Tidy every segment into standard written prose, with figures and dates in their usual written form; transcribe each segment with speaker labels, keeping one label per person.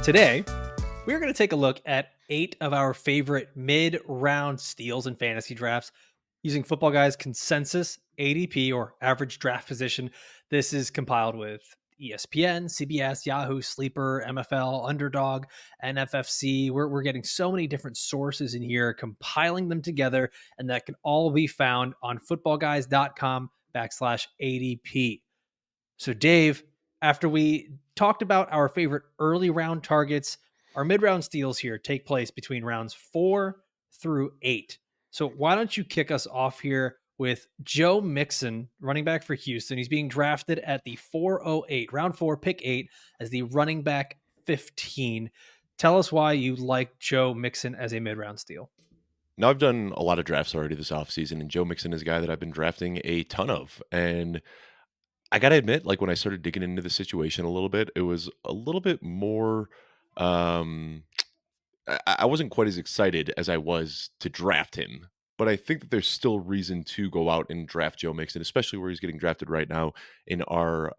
Speaker 1: Today, we're going to take a look at 8 of our favorite mid-round steals in fantasy drafts using Football Guys consensus ADP or average draft position. This is compiled with ESPN, CBS, Yahoo, Sleeper, MFL, Underdog, NFFC. We're getting so many different sources in here, compiling them together, and that can all be found on footballguys.com/ADP. So, Dave, after we talked about our favorite early round targets, our mid round steals here take place between rounds 4 through 8. So, why don't you kick us off here with Joe Mixon, running back for Houston? He's being drafted at the 408, round 4, pick 8, as the running back 15. Tell us why you like Joe Mixon as a mid round steal.
Speaker 2: Now, I've done a lot of drafts already this offseason, and Joe Mixon is a guy that I've been drafting a ton of. And I got to admit, like when I started digging into the situation a little bit, it was a little bit more. Um, I wasn't quite as excited as I was to draft him, but I think that there's still reason to go out and draft Joe Mixon, especially where he's getting drafted right now in our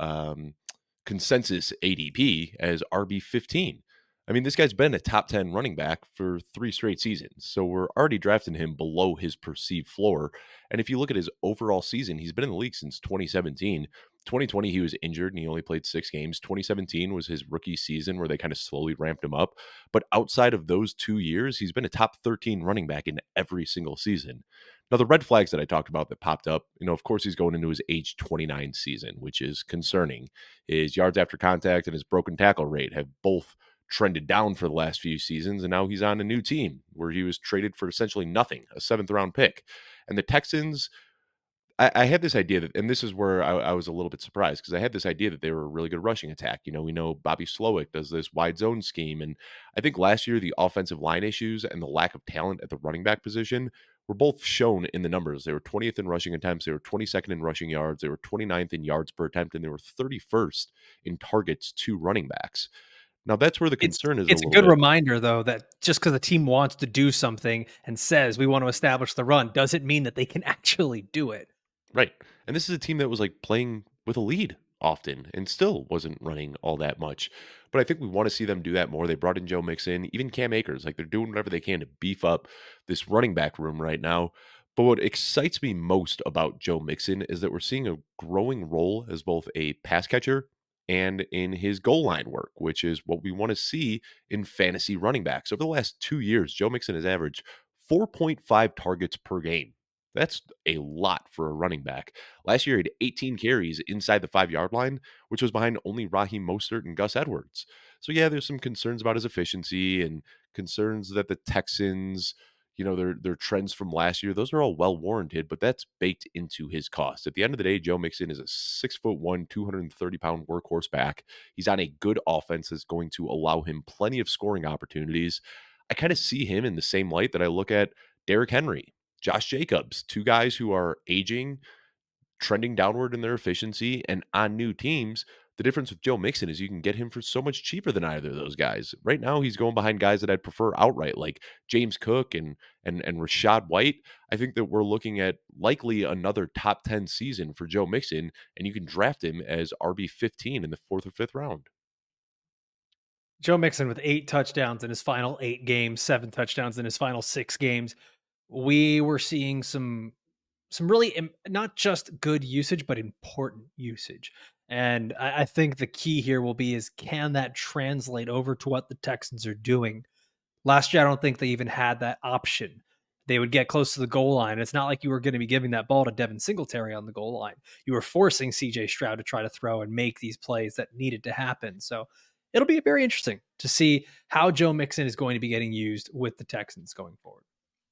Speaker 2: consensus ADP as RB15. I mean, this guy's been a top 10 running back for 3 straight seasons. So we're already drafting him below his perceived floor. And if you look at his overall season, he's been in the league since 2017. 2020, he was injured and he only played 6 games. 2017 was his rookie season where they kind of slowly ramped him up. But outside of those 2 years, he's been a top 13 running back in every single season. Now, the red flags that I talked about that popped up, of course, he's going into his age 29 season, which is concerning. His yards after contact and his broken tackle rate have both trended down for the last few seasons, and now he's on a new team where he was traded for essentially nothing, a 7th round pick. And the Texans, I had this idea that, and this is where I was a little bit surprised because I had this idea that they were a really good rushing attack. We know Bobby Slowick does this wide zone scheme, and I think last year the offensive line issues and the lack of talent at the running back position were both shown in the numbers. They were 20th in rushing attempts, they were 22nd in rushing yards, they were 29th in yards per attempt, and they were 31st in targets to running backs. Now that's where the
Speaker 1: It's
Speaker 2: concern is a
Speaker 1: it's a
Speaker 2: little
Speaker 1: good
Speaker 2: bit.
Speaker 1: reminder, though, that just because a team wants to do something and says we want to establish the run doesn't mean that they can actually do it.
Speaker 2: Right. And this is a team that was like playing with a lead often and still wasn't running all that much. But I think we want to see them do that more. They brought in Joe Mixon, even Cam Akers. Like they're doing whatever they can to beef up this running back room right now. But what excites me most about Joe Mixon is that we're seeing a growing role as both a pass catcher and in his goal line work, which is what we want to see in fantasy running backs. Over the last 2 years, Joe Mixon has averaged 4.5 targets per game. That's a lot for a running back. Last year, he had 18 carries inside the 5 yard line, which was behind only Raheem Mostert and Gus Edwards. So, yeah, there's some concerns about his efficiency and concerns that the Texans, their trends from last year, those are all well warranted, but that's baked into his cost. At the end of the day, Joe Mixon is a 6'1", 230-pound workhorse back. He's on a good offense that's going to allow him plenty of scoring opportunities. I kind of see him in the same light that I look at Derrick Henry, Josh Jacobs, two guys who are aging, trending downward in their efficiency, and on new teams. The difference with Joe Mixon is you can get him for so much cheaper than either of those guys. Right now, he's going behind guys that I'd prefer outright, like James Cook and Rashad White. I think that we're looking at likely another top 10 season for Joe Mixon, and you can draft him as RB15 in the 4th or 5th round.
Speaker 1: Joe Mixon with 8 touchdowns in his final 8 games, 7 touchdowns in his final 6 games. We were seeing some really not just good usage, but important usage. And I think the key here will be is can that translate over to what the Texans are doing? Last year, I don't think they even had that option. They would get close to the goal line. It's not like you were going to be giving that ball to Devin Singletary on the goal line. You were forcing CJ Stroud to try to throw and make these plays that needed to happen. So it'll be very interesting to see how Joe Mixon is going to be getting used with the Texans going forward.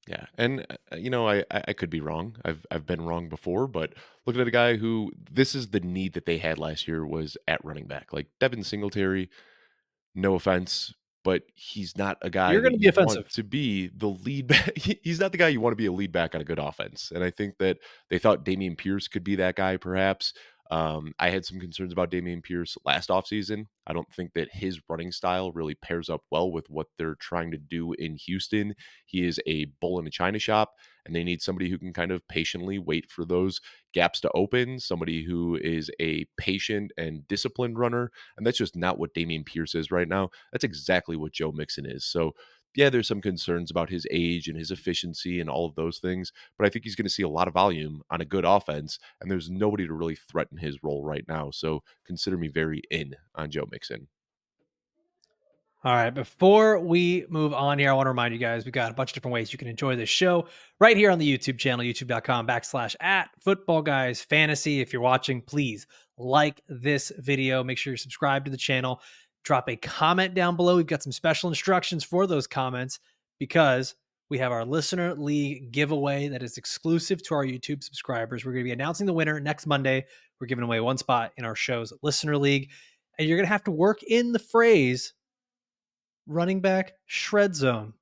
Speaker 2: Yeah, and I could be wrong. I've been wrong before, but looking at a guy who this is the need that they had last year was at running back, like Devin Singletary. No offense, but he's not a guy
Speaker 1: You're going
Speaker 2: that
Speaker 1: to be
Speaker 2: you want
Speaker 1: offensive.
Speaker 2: to be the lead back. He's not the guy you want to be a lead back on a good offense. And I think that they thought Dameon Pierce could be that guy, perhaps. I had some concerns about Dameon Pierce last offseason. I don't think that his running style really pairs up well with what they're trying to do in Houston. He is a bull in a china shop. and they need somebody who can kind of patiently wait for those gaps to open, somebody who is a patient and disciplined runner, and that's just not what Dameon Pierce is right now. That's exactly what Joe Mixon is. So, yeah, there's some concerns about his age and his efficiency and all of those things, but I think he's going to see a lot of volume on a good offense, and there's nobody to really threaten his role right now. So consider me very in on Joe Mixon.
Speaker 1: All right, before we move on here, I want to remind you guys we got a bunch of different ways you can enjoy this show right here on the YouTube channel, youtube.com/at football guys fantasy. If you're watching, please like this video. Make sure you're subscribed to the channel. Drop a comment down below. We've got some special instructions for those comments because we have our listener league giveaway that is exclusive to our YouTube subscribers. We're going to be announcing the winner next Monday. We're giving away one spot in our show's listener league, and you're going to have to work in the phrase running back shred zone.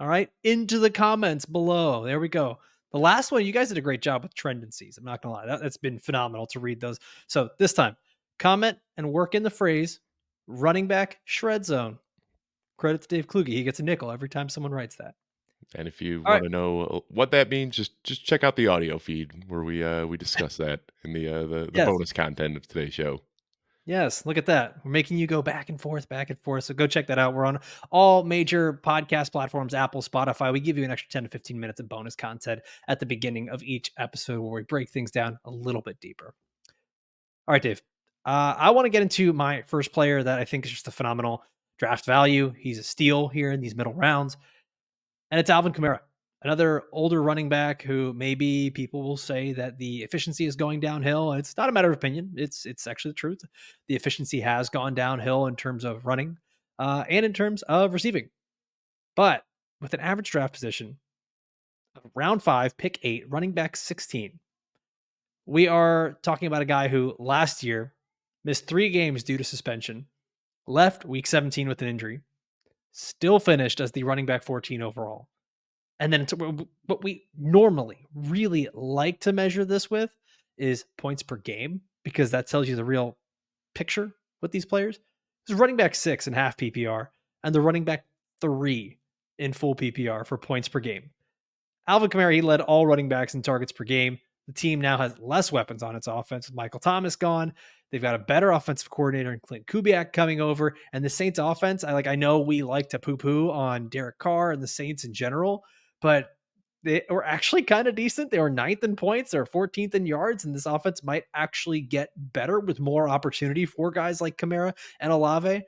Speaker 1: All right, into the comments below. There we go. The last one, you guys did a great job with tendencies. I'm not gonna lie, that's been phenomenal to read those. So this time, comment and work in the phrase running back shred zone. Credit to Dave Kluge. He gets a nickel every time someone writes that.
Speaker 2: And if you
Speaker 1: All right.
Speaker 2: want to know what that means, just check out the audio feed where we discuss that in the
Speaker 1: Yes.
Speaker 2: bonus content of today's show.
Speaker 1: Yes, look at that. We're making you go back and forth, back and forth. So go check that out. We're on all major podcast platforms, Apple, Spotify. We give you an extra 10 to 15 minutes of bonus content at the beginning of each episode where we break things down a little bit deeper. All right, Dave. I want to get into my first player that I think is just a phenomenal draft value. He's a steal here in these middle rounds, and it's Alvin Kamara, another older running back who maybe people will say that the efficiency is going downhill. It's not a matter of opinion. It's actually the truth. The efficiency has gone downhill in terms of running and in terms of receiving. But with an average draft position of round 5, pick 8, running back 16, we are talking about a guy who last year missed 3 games due to suspension, left week 17 with an injury, still finished as the running back 14 overall. And then what we normally really like to measure this with is points per game because that tells you the real picture with these players. This is running back 6 in half PPR and the running back 3 in full PPR for points per game. Alvin Kamara, he led all running backs in targets per game. The team now has less weapons on its offense with Michael Thomas gone. They've got a better offensive coordinator in Clint Kubiak coming over. And the Saints offense, I know we like to poo-poo on Derek Carr and the Saints in general, but they were actually kind of decent. They were 9th in points, they're 14th in yards, and this offense might actually get better with more opportunity for guys like Kamara and Olave.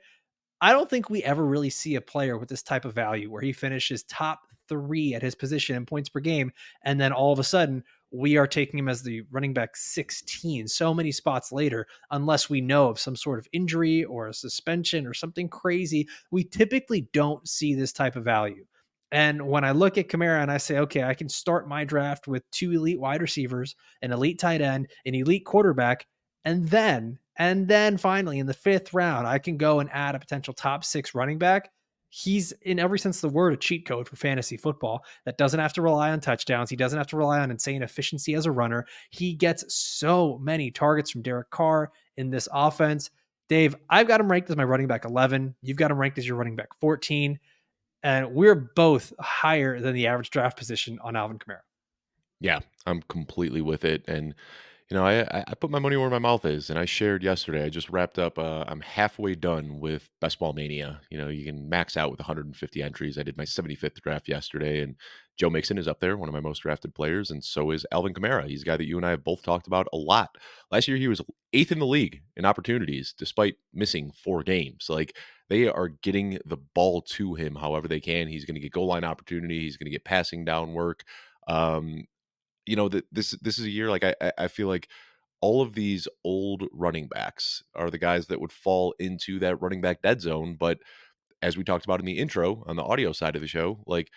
Speaker 1: I don't think we ever really see a player with this type of value where he finishes top 3 at his position in points per game. And then all of a sudden, we are taking him as the running back 16 so many spots later, unless we know of some sort of injury or a suspension or something crazy. We typically don't see this type of value. And when I look at Kamara and I say, okay, I can start my draft with 2 elite wide receivers, an elite tight end, an elite quarterback, and then finally in the 5th round, I can go and add a potential top 6 running back. He's in every sense of the word a cheat code for fantasy football that doesn't have to rely on touchdowns. He doesn't have to rely on insane efficiency as a runner. He gets so many targets from Derek Carr in this offense. Dave, I've got him ranked as my running back 11. You've got him ranked as your running back 14. And we're both higher than the average draft position on Alvin Kamara.
Speaker 2: Yeah, I'm completely with it, and I put my money where my mouth is, and I shared yesterday. I just wrapped up. I'm halfway done with Best Ball Mania. You can max out with 150 entries. I did my 75th draft yesterday, and Joe Mixon is up there, one of my most drafted players, and so is Alvin Kamara. He's a guy that you and I have both talked about a lot. Last year, he was 8th in the league in opportunities, despite missing 4 games. Like they are getting the ball to him however they can. He's going to get goal line opportunity. He's going to get passing down work. Um, that this is a year like I feel like all of these old running backs are the guys that would fall into that running back dead zone. But as we talked about in the intro on the audio side of the show, like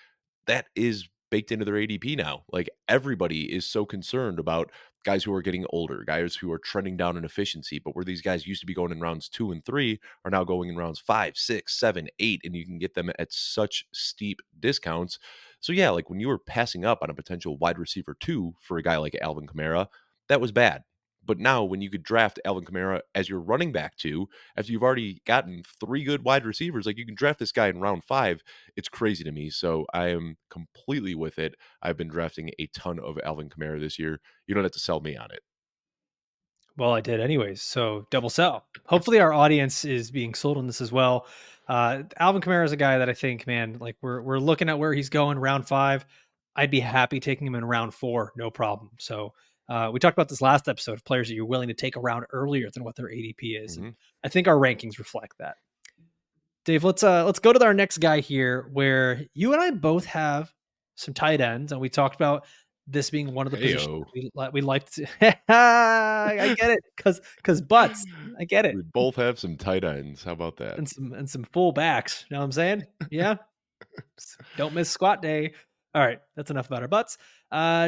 Speaker 2: that is baked into their ADP now. Like everybody is so concerned about guys who are getting older, guys who are trending down in efficiency, but where these guys used to be going in rounds 2 and 3 are now going in rounds 5, 6, 7, 8, and you can get them at such steep discounts. So yeah, like when you were passing up on a potential wide receiver 2 for a guy like Alvin Kamara, that was bad. But now, when you could draft Alvin Kamara as your running back too, after you've already gotten three good wide receivers, like you can draft this guy in round five. It's crazy to me. So I am completely with it. I've been drafting a ton of Alvin Kamara this year. You don't have to sell me on it.
Speaker 1: Well, I did anyways, so double sell. Hopefully, our audience is being sold on this as well. Alvin Kamara is a guy that I think, man, like we're looking at where he's going round five. I'd be happy taking him in round four, no problem. So we talked about this last episode of players that you're willing to take a round earlier than what their ADP is, and
Speaker 2: Mhm.
Speaker 1: I think our rankings reflect that. Dave, let's go to our next guy here, where you and I both have some tight ends, and we talked about this being one of the positions
Speaker 2: Heyo.
Speaker 1: that we like to. I get it, because butts. I get it,
Speaker 2: We both have some tight ends. How about that?
Speaker 1: and some full backs. You know what I'm saying? Yeah. Don't miss squat day. All right, that's enough about our butts.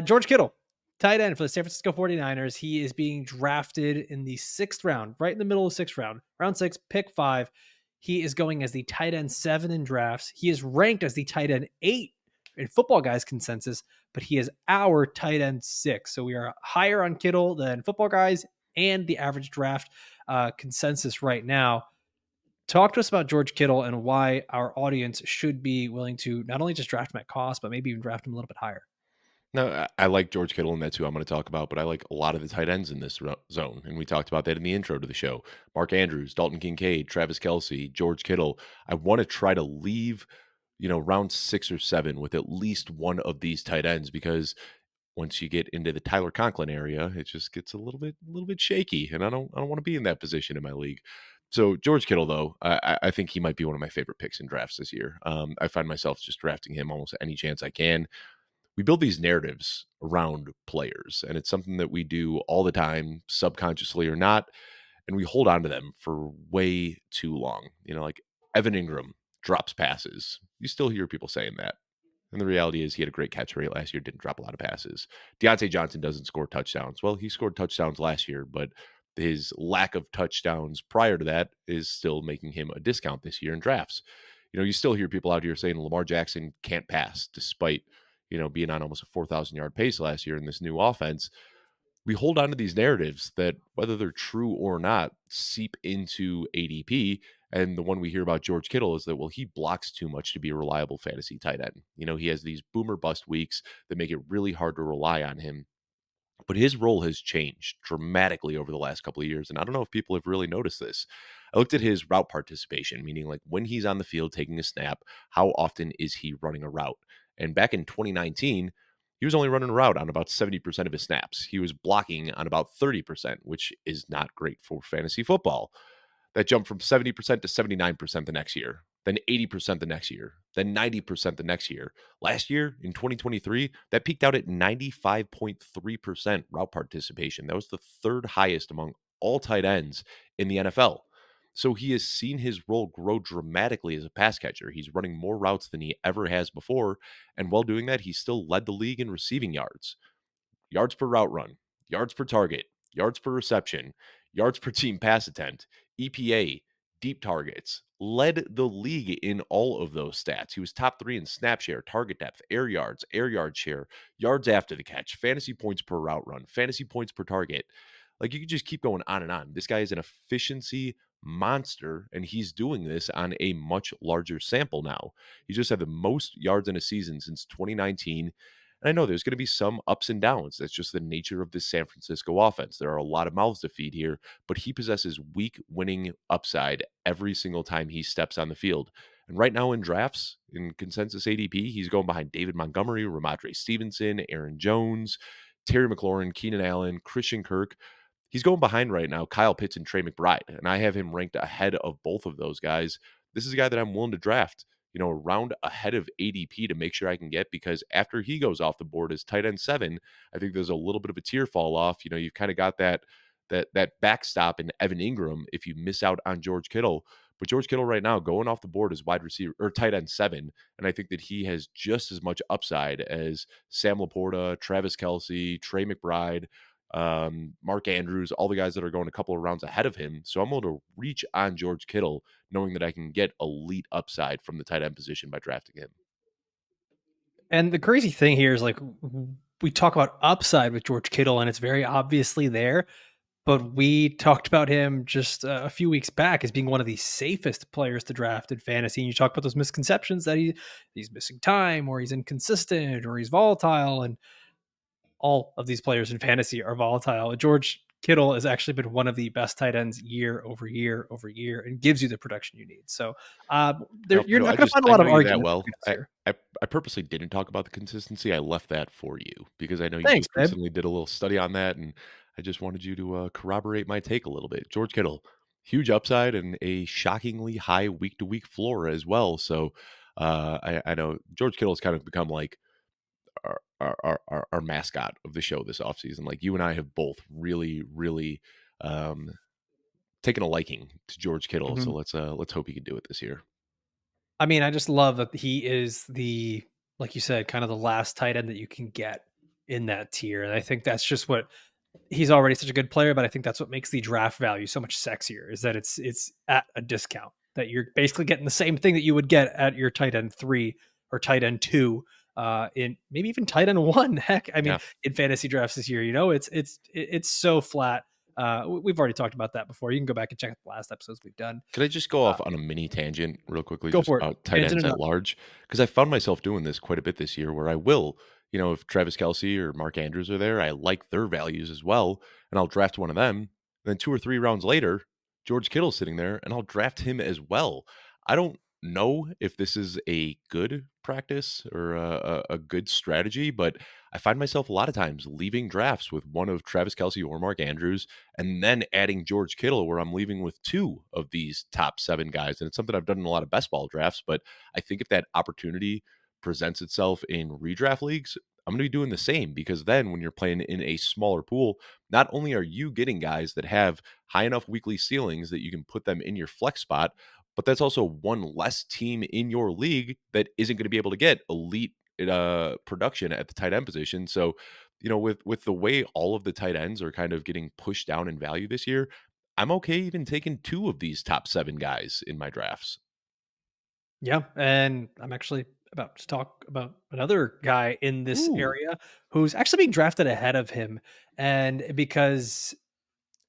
Speaker 1: George Kittle, tight end for the San Francisco 49ers. He is being drafted in the sixth round, right in the middle of the sixth round, round six, pick five. He is going as the tight end seven in drafts. He is ranked as the tight end eight in Football Guys consensus, but he is our tight end six. So we are higher on Kittle than Football Guys and the average draft consensus right now. Talk to us about George Kittle and why our audience should be willing to not only just draft him at cost, but maybe even draft him a little bit higher.
Speaker 2: No, I like George Kittle, and that's who I'm going to talk about. But I like a lot of the tight ends in this zone, and we talked about that in the intro to the show. Mark Andrews, Dalton Kincaid, Travis Kelsey, George Kittle. I want to try to leave, round 6 or 7 with at least one of these tight ends because once you get into the Tyler Conklin area, it just gets a little bit shaky, and I don't want to be in that position in my league. So George Kittle, though, I think he might be one of my favorite picks in drafts this year. I find myself just drafting him almost any chance I can. We build these narratives around players, and it's something that we do all the time, subconsciously or not, and we hold on to them for way too long. Like Evan Ingram drops passes. You still hear people saying that. And the reality is he had a great catch rate last year, didn't drop a lot of passes. Deontay Johnson doesn't score touchdowns. Well, he scored touchdowns last year, but his lack of touchdowns prior to that is still making him a discount this year in drafts. You still hear people out here saying Lamar Jackson can't pass despite, being on almost a 4,000-yard pace last year in this new offense. We hold on to these narratives that, whether they're true or not, seep into ADP. And the one we hear about George Kittle is that, well, he blocks too much to be a reliable fantasy tight end. He has these boomer bust weeks that make it really hard to rely on him. But his role has changed dramatically over the last couple of years. And I don't know if people have really noticed this. I looked at his route participation, meaning like when he's on the field taking a snap, how often is he running a route? And back in 2019, he was only running a route on about 70% of his snaps. He was blocking on about 30%, which is not great for fantasy football. That jumped from 70% to 79% the next year, then 80% the next year, then 90% the next year. Last year in 2023, that peaked out at 95.3% route participation. That was the third highest among all tight ends in the NFL. So he has seen his role grow dramatically as a pass catcher. He's running more routes than he ever has before. And while doing that, he still led the league in receiving yards, yards per route run, yards per target, yards per reception, yards per team pass attempt, EPA, deep targets, led the league in all of those stats. He was top three in snap share, target depth, air yard share, yards after the catch, fantasy points per route run, fantasy points per target. Like you could just keep going on and on. This guy is an efficiency monster, and he's doing this on a much larger sample now. He just had the most yards in a season since 2019. And I know there's going to be some ups and downs. That's just the nature of this San Francisco offense. There are a lot of mouths to feed here, but he possesses week winning upside every single time he steps on the field. And right now in drafts, in consensus ADP, he's going behind David Montgomery, Ramondre Stevenson, Aaron Jones, Terry McLaurin, Keenan Allen, Christian Kirk. He's going behind right now Kyle Pitts and Trey McBride, and I have him ranked ahead of both of those guys. This is a guy that I'm willing to draft, a round ahead of ADP to make sure I can get, because after he goes off the board as tight end 7, I think there's a little bit of a tear fall off. You've kind of got that backstop in Evan Ingram if you miss out on George Kittle. But George Kittle right now going off the board as wide receiver or tight end 7, and I think that he has just as much upside as Sam Laporta, Travis Kelsey, Trey McBride, Mark Andrews, all the guys that are going a couple of rounds ahead of him. So I'm able to reach on George Kittle, knowing that I can get elite upside from the tight end position by drafting him.
Speaker 1: And the crazy thing here is like we talk about upside with George Kittle, and it's very obviously there. but we talked about him just a few weeks back as being one of the safest players to draft in fantasy. And you talk about those misconceptions that he's missing time, or he's inconsistent, or he's volatile, and all of these players in fantasy are volatile. George Kittle has actually been one of the best tight ends year over year over year, and gives you the production you need. So you're
Speaker 2: Alfredo,
Speaker 1: not going to find a
Speaker 2: I
Speaker 1: lot
Speaker 2: know
Speaker 1: of
Speaker 2: you that
Speaker 1: arguments
Speaker 2: well.
Speaker 1: between us here.
Speaker 2: I purposely didn't talk about the consistency. I left that for you because I know you
Speaker 1: Thanks,
Speaker 2: just
Speaker 1: babe.
Speaker 2: recently did a little study on that, and I just wanted you to corroborate my take a little bit. George Kittle, huge upside and a shockingly high week to week floor as well. So I know George Kittle has kind of become like our mascot of the show this offseason. Like you and I have both really um, taken a liking to George Kittle. So
Speaker 1: Mhm.
Speaker 2: let's hope he can do it this year.
Speaker 1: I mean, I just love that he is the, like you said, kind of the last tight end that you can get in that tier. And I think that's just what he's already such a good player, but I think that's what makes the draft value so much sexier is that it's at a discount, that you're basically getting the same thing that you would get at your tight end 3 or tight end 2, in maybe even tight end 1. Heck, I mean,
Speaker 2: Yeah.
Speaker 1: in fantasy drafts this year, you know, it's so flat. We've already talked about that before. You can go back and check out the last episodes we've done.
Speaker 2: Could I just go
Speaker 1: Uh,
Speaker 2: off on a mini tangent real quickly
Speaker 1: Go
Speaker 2: just
Speaker 1: for it.
Speaker 2: about tight
Speaker 1: Hands in a
Speaker 2: ends at
Speaker 1: nut.
Speaker 2: large? Because I found myself doing this quite a bit this year where I will, if Travis Kelsey or Mark Andrews are there, I like their values as well, and I'll draft one of them. Then 2 or 3 rounds later, George Kittle's sitting there, and I'll draft him as well. I don't know if this is a good practice or a good strategy, but I find myself a lot of times leaving drafts with one of Travis Kelsey or Mark Andrews and then adding George Kittle, where I'm leaving with 2 of these top 7 guys. And it's something I've done in a lot of best ball drafts. But I think if that opportunity presents itself in redraft leagues, I'm going to be doing the same because then when you're playing in a smaller pool, not only are you getting guys that have high enough weekly ceilings that you can put them in your flex spot, but that's also one less team in your league that isn't going to be able to get elite production at the tight end position. So with the way all of the tight ends are kind of getting pushed down in value this year, I'm okay even taking 2 of these top 7 guys in my drafts.
Speaker 1: Yeah, and I'm actually about to talk about another guy in this
Speaker 2: Ooh,
Speaker 1: area who's actually being drafted ahead of him, and because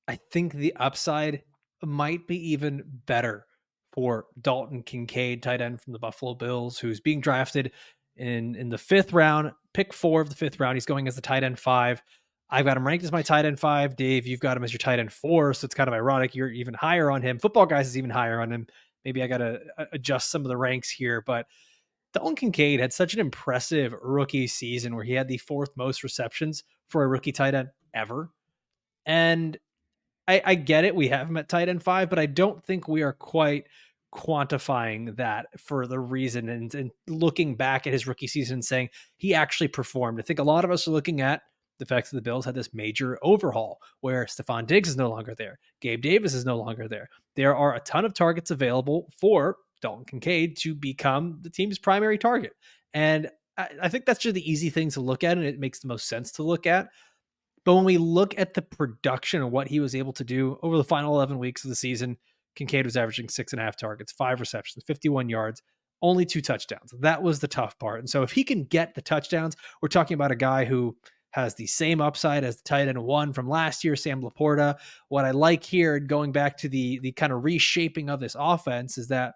Speaker 1: I think the upside might be even better for Dalton Kincaid, tight end from the Buffalo Bills, who's being drafted in the 5th round, pick 4 of the 5th round. He's going as the tight end 5. I've got him ranked as my tight end 5. Dave, you've got him as your tight end 4, so it's kind of ironic you're even higher on him. Football Guys is even higher on him. Maybe I got to adjust some of the ranks here, but Dalton Kincaid had such an impressive rookie season where he had the 4th most receptions for a rookie tight end ever. And I get it. We have him at tight end 5, but I don't think we are quite quantifying that for the reason and looking back at his rookie season and saying he actually performed. I think a lot of us are looking at the fact that the Bills had this major overhaul where Stephon Diggs is no longer there. Gabe Davis is no longer there. There are a ton of targets available for Dalton Kincaid to become the team's primary target. And I think that's just the easy thing to look at, and it makes the most sense to look at. But when we look at the production of what he was able to do over the final 11 weeks of the season, Kincaid was averaging 6.5 targets, 5 receptions, 51 yards, only 2 touchdowns. That was the tough part. And so if he can get the touchdowns, we're talking about a guy who has the same upside as the tight end 1 from last year, Sam Laporta. What I like here, going back to the kind of reshaping of this offense, is that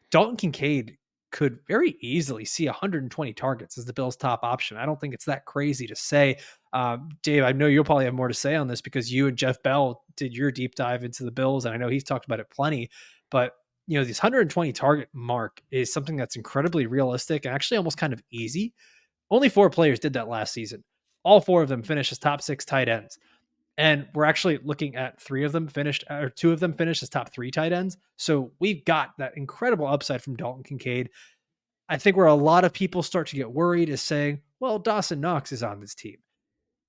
Speaker 1: Dalton Kincaid could very easily see 120 targets as the Bills' top option. I don't think it's that crazy to say. Dave, I know you'll probably have more to say on this because you and Jeff Bell did your deep dive into the Bills, and I know he's talked about it plenty. But this 120 target mark is something that's incredibly realistic and actually almost kind of easy. Only 4 players did that last season. All 4 of them finished as top 6 tight ends. And we're actually looking at 2 of them finished as top 3 tight ends. So we've got that incredible upside from Dalton Kincaid. I think where a lot of people start to get worried is saying, well, Dawson Knox is on this team.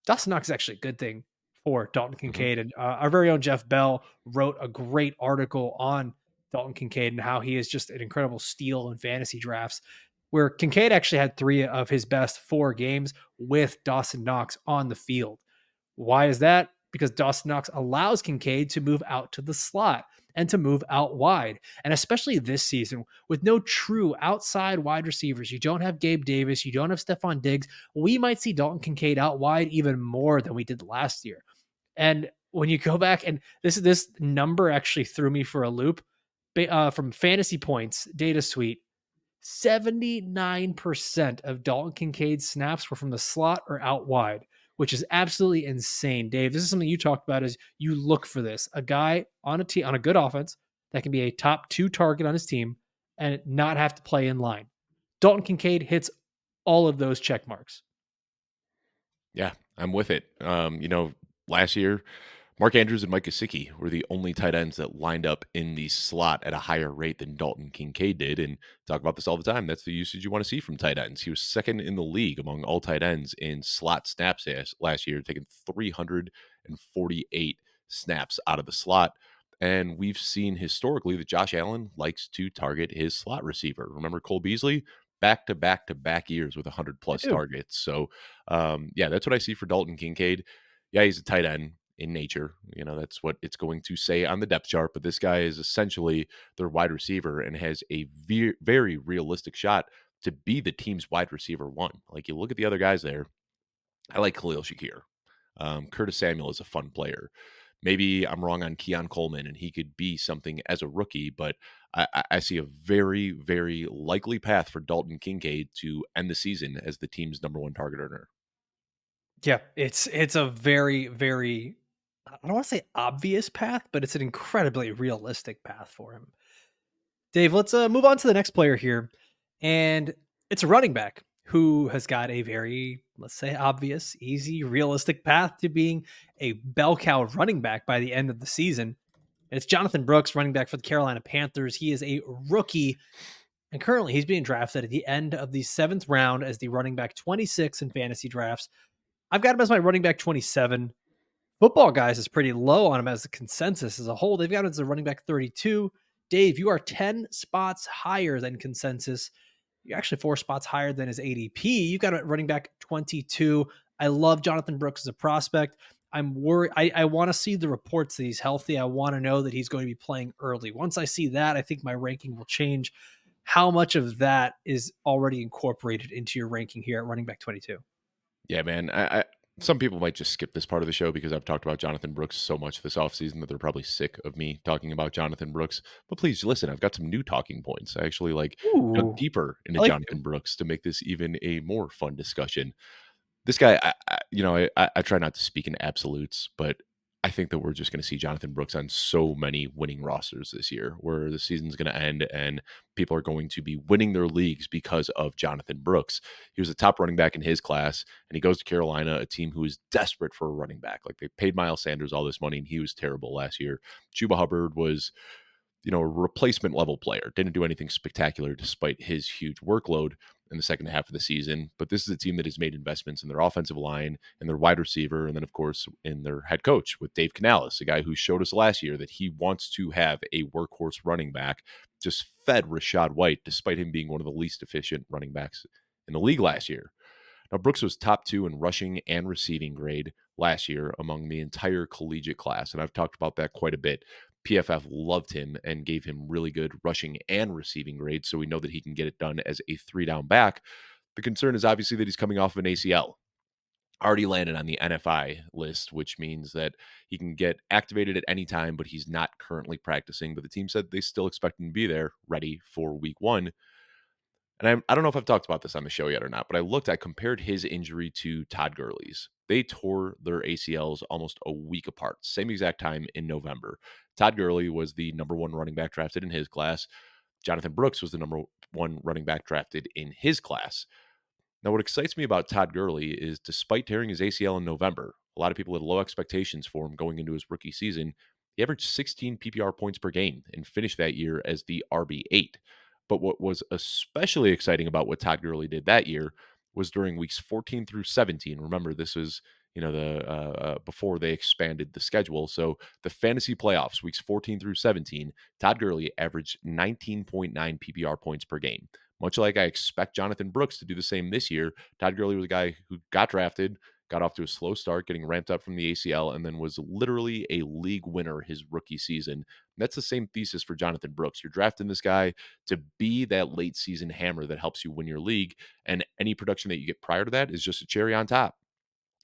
Speaker 1: Dawson Knox is actually a good thing for Dalton
Speaker 2: mhm.
Speaker 1: Kincaid. And our very own Jeff Bell wrote a great article on Dalton Kincaid and how he is just an incredible steal in fantasy drafts, where Kincaid actually had 3 of his best 4 games with Dawson Knox on the field. Why is that? Because Dawson Knox allows Kincaid to move out to the slot and to move out wide. And especially this season, with no true outside wide receivers, you don't have Gabe Davis, you don't have Stephon Diggs. We might see Dalton Kincaid out wide even more than we did last year. And when you go back and this number actually threw me for a loop. From Fantasy Points data suite, 79% of Dalton Kincaid's snaps were from the slot or out wide, which is absolutely insane. Dave, this is something you talked about is you look for this. A guy on a team on a good offense that can be a top 2 target on his team and not have to play in line. Dalton Kincaid hits all of those check marks.
Speaker 2: Yeah, I'm with it. Last year, Mark Andrews and Mike Gesicki were the only tight ends that lined up in the slot at a higher rate than Dalton Kincaid did. And talk about this all the time. That's the usage you want to see from tight ends. He was second in the league among all tight ends in slot snaps last year, taking 348 snaps out of the slot. And we've seen historically that Josh Allen likes to target his slot receiver. Remember Cole Beasley? Back to back to back years with 100
Speaker 1: I
Speaker 2: plus
Speaker 1: do.
Speaker 2: targets. So, yeah, that's what I see for Dalton Kincaid. Yeah, he's a tight end in nature. That's what it's going to say on the depth chart. But this guy is essentially their wide receiver and has a very realistic shot to be the team's wide receiver one. Like you look at the other guys there, I like Khalil Shakir. Curtis Samuel is a fun player. Maybe I'm wrong on Keon Coleman and he could be something as a rookie, but I see a very likely path for Dalton Kincaid to end the season as the team's number one target earner.
Speaker 1: Yeah, it's a very I don't want to say obvious path, but it's an incredibly realistic path for him. Dave, let's move on to the next player here. And it's a running back who has got a very, let's say, obvious, easy, realistic path to being a bell cow running back by the end of the season. And it's Jonathan Brooks, running back for the Carolina Panthers. He is a rookie, and currently he's being drafted at the end of the seventh round as the running back 26 in fantasy drafts. I've got him as my running back 27. Football Guys is pretty low on him as a consensus as a whole. They've got him as a running back 32. Dave, you are 10 spots higher than consensus. You're actually 4 spots higher than his ADP. You've got him at running back 22. I love Jonathan Brooks as a prospect. I'm worried. I want to see the reports that he's healthy. I want to know that he's going to be playing early. Once I see that, I think my ranking will change. How much of that is already incorporated into your ranking here at running back 22?
Speaker 2: Yeah, man. I some people might just skip this part of the show because I've talked about Jonathan Brooks so much this offseason that they're probably sick of me talking about Jonathan Brooks. But please listen, I've got some new talking points. I actually dug
Speaker 1: Ooh,
Speaker 2: deeper into
Speaker 1: I like
Speaker 2: Jonathan
Speaker 1: you.
Speaker 2: Brooks to make this even a more fun discussion. This guy, I try not to speak in absolutes, but I think that we're just going to see Jonathan Brooks on so many winning rosters this year, where the season's going to end and people are going to be winning their leagues because of Jonathan Brooks. He was a top running back in his class, and he goes to Carolina, a team who is desperate for a running back. Like they paid Miles Sanders all this money, and he was terrible last year. Chuba Hubbard was a replacement level player. Didn't do anything spectacular despite his huge workload in the second half of the season. But this is a team that has made investments in their offensive line and their wide receiver, and then of course in their head coach with Dave Canales, a guy who showed us last year that he wants to have a workhorse running back. Just fed Rashad White, despite him being one of the least efficient running backs in the league last year. Now, Brooks was top 2 in rushing and receiving grade last year among the entire collegiate class, and I've talked about that quite a bit. PFF loved him and gave him really good rushing and receiving grades, so we know that he can get it done as a 3-down back. The concern is obviously that he's coming off of an ACL. Already landed on the NFI list, which means that he can get activated at any time, but he's not currently practicing. But the team said they still expect him to be there ready for week one. And I don't know if I've talked about this on the show yet or not, but I compared his injury to Todd Gurley's. They tore their ACLs almost a week apart, same exact time in November. Todd Gurley was the number one running back drafted in his class. Jonathan Brooks was the number one running back drafted in his class. Now, what excites me about Todd Gurley is despite tearing his ACL in November, a lot of people had low expectations for him going into his rookie season. He averaged 16 PPR points per game and finished that year as the RB8. But what was especially exciting about what Todd Gurley did that year was during weeks 14 through 17. Remember, this was the before they expanded the schedule. So the fantasy playoffs, weeks 14 through 17, Todd Gurley averaged 19.9 PPR points per game. Much like I expect Jonathan Brooks to do the same this year, Todd Gurley was a guy who got drafted, got off to a slow start, getting ramped up from the ACL, and then was literally a league winner his rookie season. And that's the same thesis for Jonathan Brooks. You're drafting this guy to be that late season hammer that helps you win your league, and any production that you get prior to that is just a cherry on top.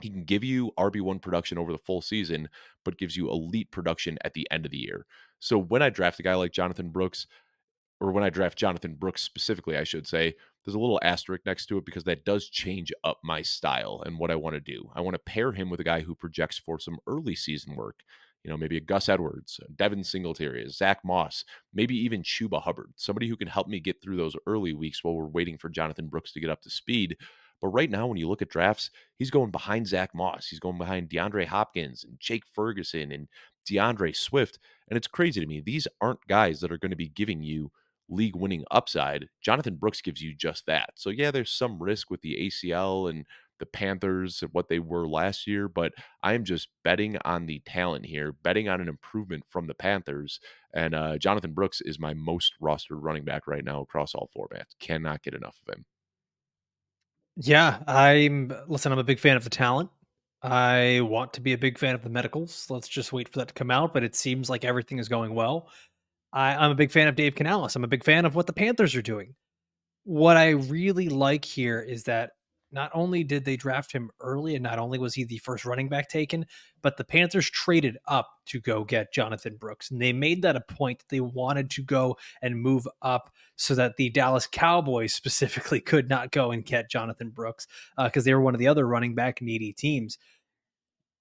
Speaker 2: He can give you RB1 production over the full season, but gives you elite production at the end of the year. So when I draft a guy like Jonathan Brooks, or when I draft Jonathan Brooks specifically, I should say, there's a little asterisk next to it because that does change up my style and what I want to do. I want to pair him with a guy who projects for some early season work. Maybe a Gus Edwards, a Devin Singletary, a Zach Moss, maybe even Chuba Hubbard, somebody who can help me get through those early weeks while we're waiting for Jonathan Brooks to get up to speed. But right now, when you look at drafts, he's going behind Zach Moss. He's going behind DeAndre Hopkins and Jake Ferguson and DeAndre Swift. And it's crazy to me. These aren't guys that are going to be giving you league winning upside. Jonathan Brooks gives you just that. So, yeah, there's some risk with the ACL and the Panthers and what they were last year, but I am just betting on the talent here, betting on an improvement from the Panthers. And Jonathan Brooks is my most rostered running back right now across all formats. Cannot get enough of him.
Speaker 1: Yeah, I'm a big fan of the talent. I want to be a big fan of the medicals. Let's just wait for that to come out, but it seems like everything is going well. I'm a big fan of Dave Canales. I'm a big fan of what the Panthers are doing. What I really like here is that not only did they draft him early and not only was he the first running back taken, but the Panthers traded up to go get Jonathan Brooks. And they made that a point that they wanted to go and move up so that the Dallas Cowboys specifically could not go and get Jonathan Brooks because they were one of the other running back needy teams.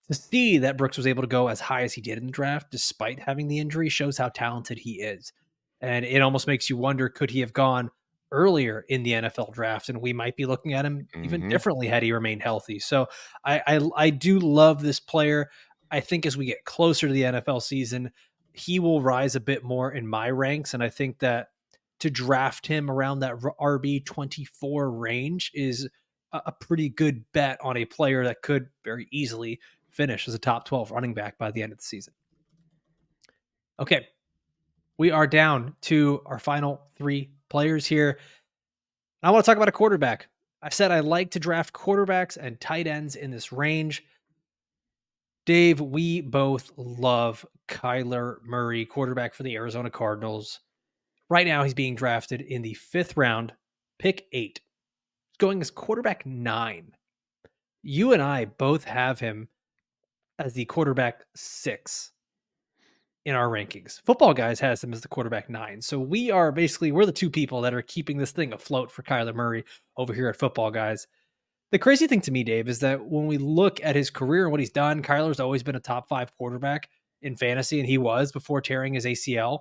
Speaker 1: To see that Brooks was able to go as high as he did in the draft, despite having the injury, shows how talented he is. And it almost makes you wonder, could he have gone earlier in the NFL draft? And we might be looking at him even
Speaker 2: Hmm.
Speaker 1: differently had he remained healthy. So I do love this player. I think as we get closer to the NFL season, he will rise a bit more in my ranks. And I think that to draft him around that RB 24 range is a pretty good bet on a player that could very easily finish as a top 12 running back by the end of the season. Okay, we are down to our final three players here. I want to talk about a quarterback. I said I like to draft quarterbacks and tight ends in this range. Dave, we both love Kyler Murray, quarterback for the Arizona Cardinals. Right now, he's being drafted in the fifth round, pick 8. He's going as quarterback 9. You and I both have him as the quarterback 6 in our rankings. Football Guys has him as the quarterback 9. So we're the two people that are keeping this thing afloat for Kyler Murray over here at Football Guys. The crazy thing to me, Dave, is that when we look at his career and what he's done, Kyler's always been a top 5 quarterback in fantasy, and he was before tearing his ACL.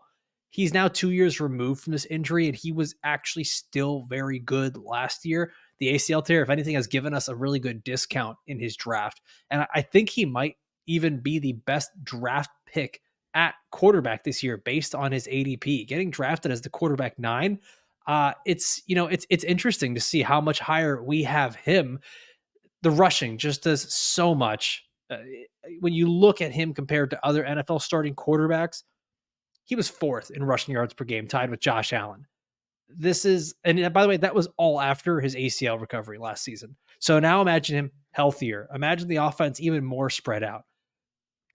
Speaker 1: He's now 2 years removed from this injury, and he was actually still very good last year. The ACL tear, if anything, has given us a really good discount in his draft. And I think he might even be the best draft pick at quarterback this year based on his ADP. Getting drafted as the quarterback 9, it's interesting to see how much higher we have him. The rushing just does so much. When you look at him compared to other NFL starting quarterbacks, he was fourth in rushing yards per game, tied with Josh Allen. And by the way, that was all after his ACL recovery last season. So now imagine him healthier. Imagine the offense even more spread out.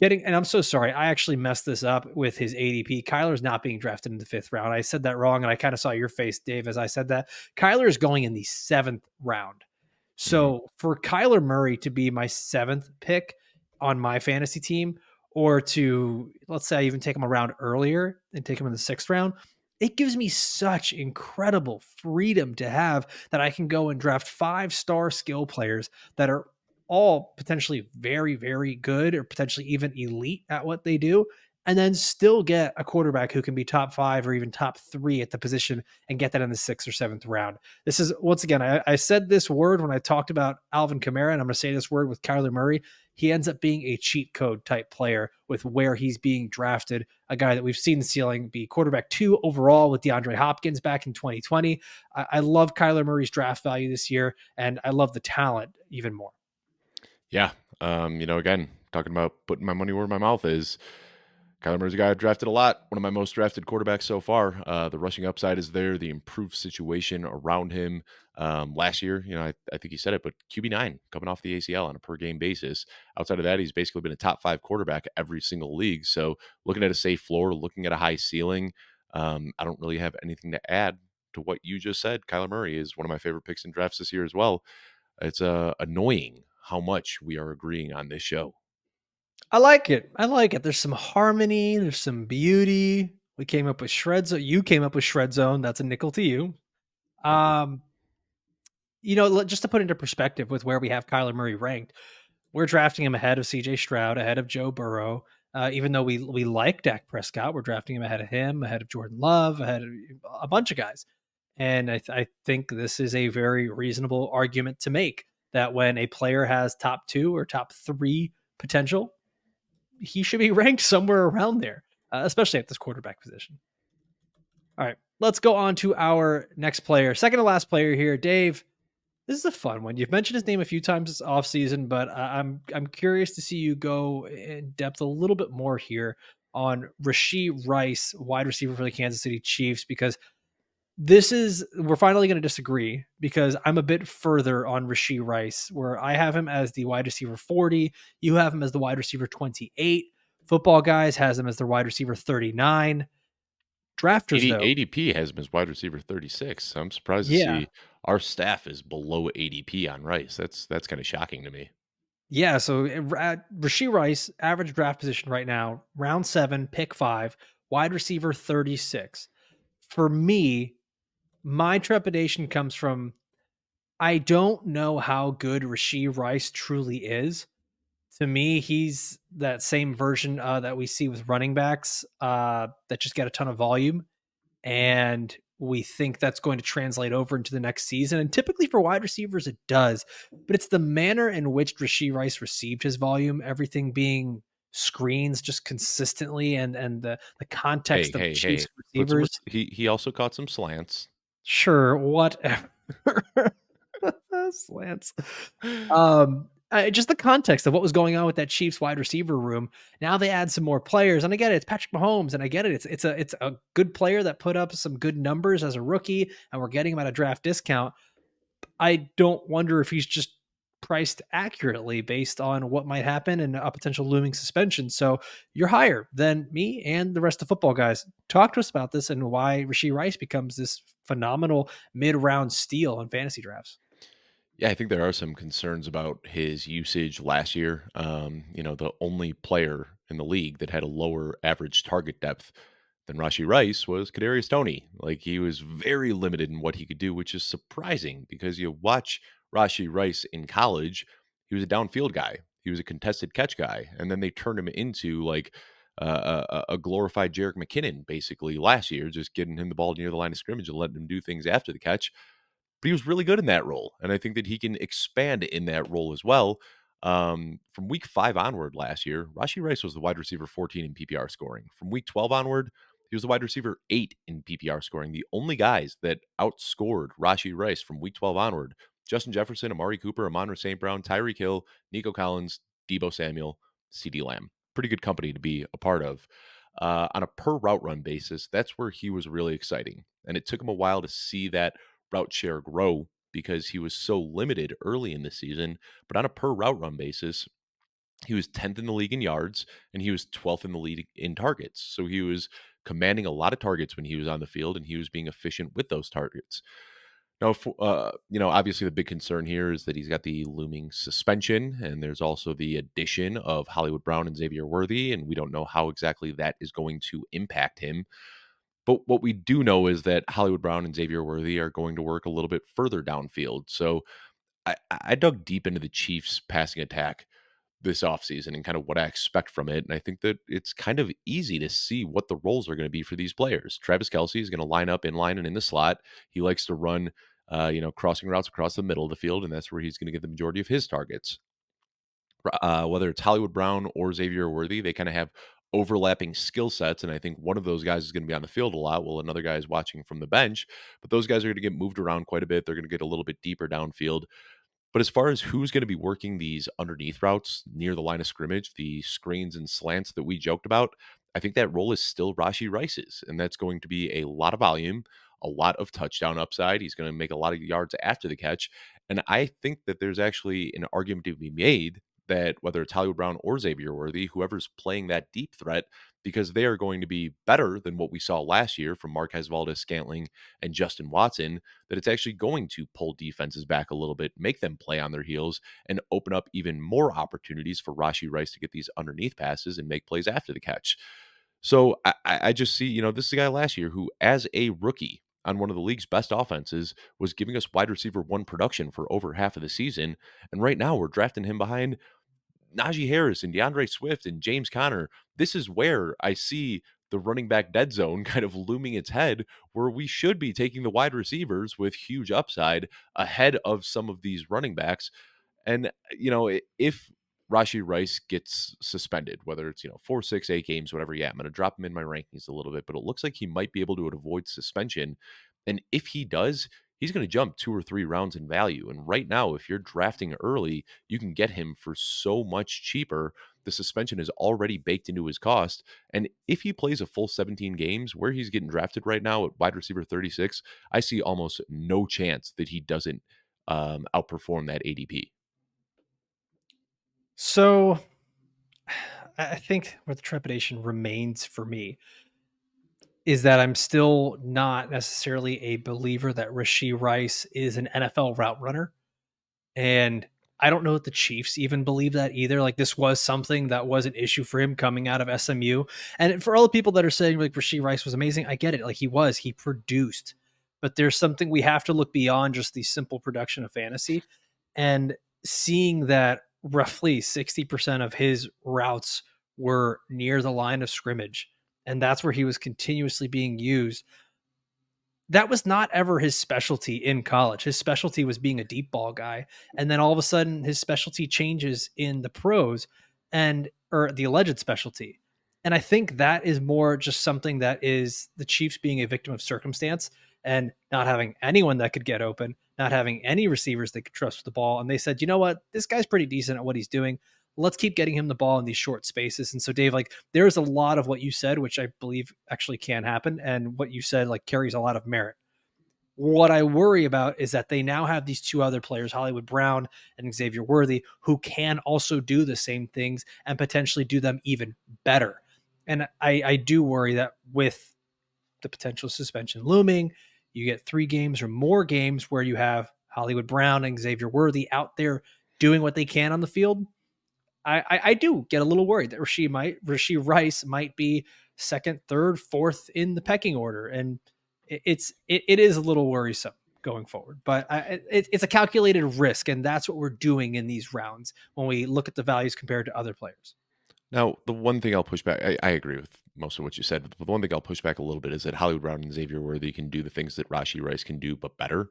Speaker 1: And I'm so sorry. I actually messed this up with his ADP. Kyler's not being drafted in the fifth round. I said that wrong, and I kind of saw your face, Dave, as I said that. Kyler is going in the seventh round.
Speaker 2: Hmm.
Speaker 1: So for Kyler Murray to be my seventh pick on my fantasy team, or to, let's say, I even take him a round earlier and take him in the sixth round, it gives me such incredible freedom to have that I can go and draft 5-star skill players that are all potentially very, very good or potentially even elite at what they do, and then still get a quarterback who can be top 5 or even top 3 at the position and get that in the sixth or seventh round. This is, once again, I said this word when I talked about Alvin Kamara, and I'm going to say this word with Kyler Murray. He ends up being a cheat code type player with where he's being drafted, a guy that we've seen the ceiling be quarterback 2 overall with DeAndre Hopkins back in 2020. I love Kyler Murray's draft value this year, and I love the talent even more.
Speaker 2: Yeah. Again, talking about putting my money where my mouth is. Kyler Murray's a guy I've drafted a lot. One of my most drafted quarterbacks so far. The rushing upside is there. The improved situation around him. Last year, I think he said it, but QB9 coming off the ACL on a per game basis. Outside of that, he's basically been a top 5 quarterback every single league. So looking at a safe floor, looking at a high ceiling, I don't really have anything to add to what you just said. Kyler Murray is one of my favorite picks in drafts this year as well. It's annoying how much we are agreeing on this show.
Speaker 1: I like it. I like it. There's some harmony, there's some beauty. We came up with Shred Zone. You came up with Shred Zone. That's a nickel to you.
Speaker 2: Thank you.
Speaker 1: Um, just to put into perspective with where we have Kyler Murray ranked, we're drafting him ahead of CJ Stroud, ahead of Joe Burrow. Even though we like Dak Prescott, we're drafting him ahead of him, ahead of Jordan Love, ahead of a bunch of guys. And I think this is a very reasonable argument to make that when a player has top two or top three potential, he should be ranked somewhere around there, especially at this quarterback position. All right, let's go on to our next player, second to last player here, Dave. This is a fun one. You've mentioned his name a few times this offseason, but I'm curious to see you go in depth a little bit more here on Rashee Rice, wide receiver for the Kansas City Chiefs, because we're finally going to disagree because I'm a bit further on Rashee Rice, where I have him as the wide receiver 40. You have him as the wide receiver 28. Football Guys has him as the wide receiver 39. Drafters, though,
Speaker 2: ADP has him as wide receiver 36. So I'm surprised to
Speaker 1: yeah.
Speaker 2: see our staff is below ADP on Rice. That's kind of shocking to me.
Speaker 1: Yeah, so Rashee Rice, average draft position right now, round 7, pick 5, wide receiver 36. For me, my trepidation comes from I don't know how good Rashee Rice truly is. To me, he's that same version that we see with running backs that just get a ton of volume, and we think that's going to translate over into the next season. And typically for wide receivers, it does. But it's the manner in which Rashee Rice received his volume, everything being screens just consistently, and the
Speaker 2: Hey,
Speaker 1: context of the
Speaker 2: hey,
Speaker 1: Chiefs
Speaker 2: hey. Put some
Speaker 1: receivers.
Speaker 2: he also caught some slants.
Speaker 1: Sure, whatever. Slants. Just the context of what was going on with that Chiefs wide receiver room. Now they add some more players, and I get it. It's Patrick Mahomes, and I get it. It's a good player that put up some good numbers as a rookie, and we're getting him at a draft discount. I don't wonder if he's just priced accurately based on what might happen and a potential looming suspension. So you're higher than me and the rest of football guys. Talk to us about this and why Rashee Rice becomes this phenomenal mid-round steal in fantasy drafts.
Speaker 2: Yeah, I think there are some concerns about his usage last year. The only player in the league that had a lower average target depth than Rashee Rice was Kadarius Toney. Like he was very limited in what he could do, which is surprising because you watch Rashee Rice in college, he was a downfield guy, he was a contested catch guy, and then they turned him into like a glorified Jerick McKinnon basically last year, just getting him the ball near the line of scrimmage and letting him do things after the catch. But he was really good in that role, and I think that he can expand in that role as well. From week 5 onward last year, Rashee Rice was the wide receiver 14 in PPR scoring. From week 12 onward, he was the wide receiver 8 in PPR scoring. The only guys that outscored Rashee Rice from week 12 onward, Justin Jefferson, Amari Cooper, Amon St. Brown, Tyreek Hill, Nico Collins, Debo Samuel, CD Lamb. Pretty good company to be a part of. On a per route run basis, that's where he was really exciting. And it took him a while to see that route share grow because he was so limited early in the season. But on a per route run basis, he was 10th in the league in yards and he was 12th in the league in targets. So he was commanding a lot of targets when he was on the field and he was being efficient with those targets. Now, obviously the big concern here is that he's got the looming suspension, and there's also the addition of Hollywood Brown and Xavier Worthy, and we don't know how exactly that is going to impact him. But what we do know is that Hollywood Brown and Xavier Worthy are going to work a little bit further downfield. So I dug deep into the Chiefs' passing attack this offseason and kind of what I expect from it. And I think that it's kind of easy to see what the roles are going to be for these players. Travis Kelsey is going to line up in line and in the slot. He likes to run, crossing routes across the middle of the field, and that's where he's going to get the majority of his targets. Whether it's Hollywood Brown or Xavier Worthy, they kind of have overlapping skill sets. And I think one of those guys is going to be on the field a lot while another guy is watching from the bench. But those guys are going to get moved around quite a bit. They're going to get a little bit deeper downfield. But as far as who's going to be working these underneath routes near the line of scrimmage, the screens and slants that we joked about, I think that role is still Rashee Rice's. And that's going to be a lot of volume, a lot of touchdown upside. He's going to make a lot of yards after the catch. And I think that there's actually an argument to be made that whether it's Hollywood Brown or Xavier Worthy, whoever's playing that deep threat, because they are going to be better than what we saw last year from Marquez Valdez Scantling and Justin Watson, that it's actually going to pull defenses back a little bit, make them play on their heels, and open up even more opportunities for Rashee Rice to get these underneath passes and make plays after the catch. So I just see, this is a guy last year who, as a rookie on one of the league's best offenses, was giving us wide receiver one production for over half of the season. And right now we're drafting him behind Najee Harris and DeAndre Swift and James Conner. This is where I see the running back dead zone kind of looming its head, where we should be taking the wide receivers with huge upside ahead of some of these running backs. And, if Rashee Rice gets suspended, whether it's, 4, 6, 8 games, whatever, yeah, I'm going to drop him in my rankings a little bit, but it looks like he might be able to avoid suspension. And if he does, he's going to jump 2 or 3 rounds in value. And right now, if you're drafting early, you can get him for so much cheaper. The suspension is already baked into his cost. And if he plays a full 17 games, where he's getting drafted right now at wide receiver 36, I see almost no chance that he doesn't outperform that ADP.
Speaker 1: So I think where the trepidation remains for me is that I'm still not necessarily a believer that Rashee Rice is an NFL route runner. And I don't know if the Chiefs even believe that either. Like, this was something that was an issue for him coming out of SMU. And for all the people that are saying like Rashee Rice was amazing, I get it. Like, he produced. But there's something we have to look beyond just the simple production of fantasy. And seeing that roughly 60% of his routes were near the line of scrimmage, and that's where he was continuously being used. That was not ever his specialty in college. His specialty was being a deep ball guy. And then all of a sudden his specialty changes in the pros, and or the alleged specialty. And I think that is more just something that is the Chiefs being a victim of circumstance and not having anyone that could get open, not having any receivers they could trust with the ball. And they said, you know what? This guy's pretty decent at what he's doing. Let's keep getting him the ball in these short spaces. And so, Dave, like, there's a lot of what you said, which I believe actually can happen. And what you said, like, carries a lot of merit. What I worry about is that they now have these two other players, Hollywood Brown and Xavier Worthy, who can also do the same things and potentially do them even better. And I do worry that with the potential suspension looming, you get 3 games or more games where you have Hollywood Brown and Xavier Worthy out there doing what they can on the field. I do get a little worried that Rashee Rice might be second, third, fourth in the pecking order, and it is a little worrisome going forward. But it's a calculated risk, and that's what we're doing in these rounds when we look at the values compared to other players.
Speaker 2: Now, the one thing I'll push back, I agree with most of what you said, but the one thing I'll push back a little bit is that Hollywood Brown and Xavier Worthy can do the things that Rashee Rice can do, but better.